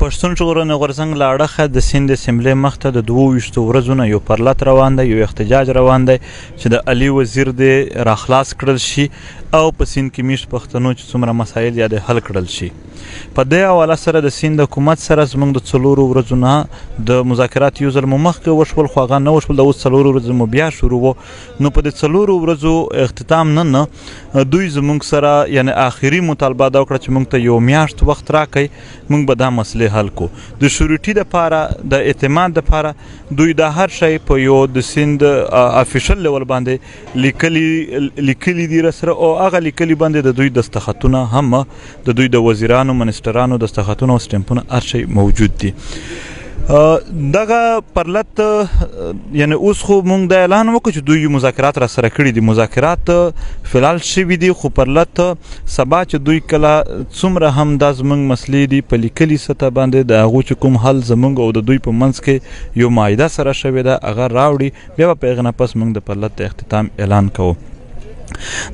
پښتون ژغورنې غورځنګ له اړخه د سیند اسمبلۍ مخته د 22 ورځو نه یو پرلط روان دی، یو احتجاج روان دی چې د علي وزیر دې راخلاص کړل شي او په سیند کې میشت پښتنو چې څومره مسایل یا د حل کړل شي. په دې حواله سره د سیند حکومت سره زموږ د 4 ورځو نه د مذاکرات یو ځل مو مخکې وشول، خو هغه نه وشول، د اوس 4 ورځو مو بیا شروع و. نو په دې 4 ورځو اختتام نه دوی زموږ سره یعنی آخري مطالبه دا وکړه چې موږ ته یو میاشت وخت راکړئ، موږ به دا مسلې حل کو. د شورټي دپاره د اعتماد دپاره دوی دا هر شی په یو د سیند افیشل لیول باندې لیکلي دي راسره، او هغه لیکلي باندې د دوی دستخطونه هم د دوی د وزیرانو منسټرانو دستخطونه او سټمپونه هر شی موجود دي. دغه پرلط یعنی اوس خو مونږ د اعلان وکړو چې دوی مذاکرات را سره کړي دي، مذاکرات فلحال شوي دي، خو پرلط سبا چې دوی کله څومره هم دا زموږ مسلې دي په لیکلي سطح باندې د هغو چې کوم حل زموږ او د دوی په منځ کې یو معاهده سره شوې ده هغه راوړي، بیا به په هغه نه پس مونږ د پرلط د اختتام اعلان کوو.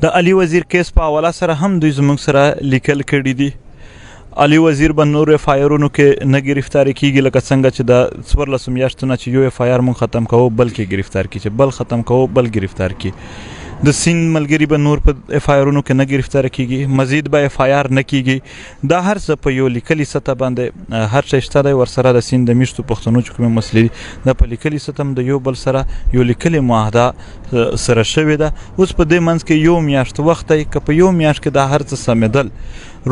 د علي وزیر کیس په حواله سره هم دوی زموږ سره لیکل کړي دي. علي وزیر به نور اف آی آرونو کې نه ګرفتاري کیږي، لکه څنګه چې د 14 میاشتو نه چې یو اف آی آر مونږ ختم کوو بلکې ګرفتار کی، چې بل ختم کوو بل ګرفتار کی. د سیند ملګري به نور په اف آی آرونو کې نه ګرفتار کیږي، مزید به اف آی آر نه کیږي. دا هر څه په یو لیکلي سطح باندې هر شی شته دی. ورسره د سیند د میشتو پښتنو چې کومې مسلې دي دا په لیکلي سطح د یو بل سره یو لیکلې معاهده سره شوې ده. اوس په دې منځ کې یو میاشت وخت دی، که په یو میاشت کې دا هر څه سمېدل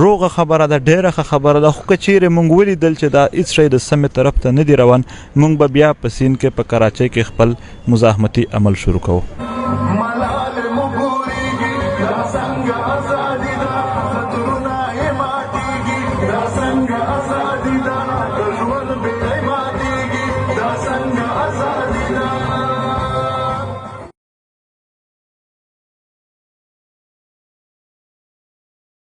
روغه خبره ده، ډیره ښه خبره ده. خو که چیرې مونږ ولیدل چې دا هېڅ شی د سمې طرف ته نه دی روان، مونږ به بیا په سیند کې په کراچۍ کې خپل مزاحمتي عمل شروع کوو.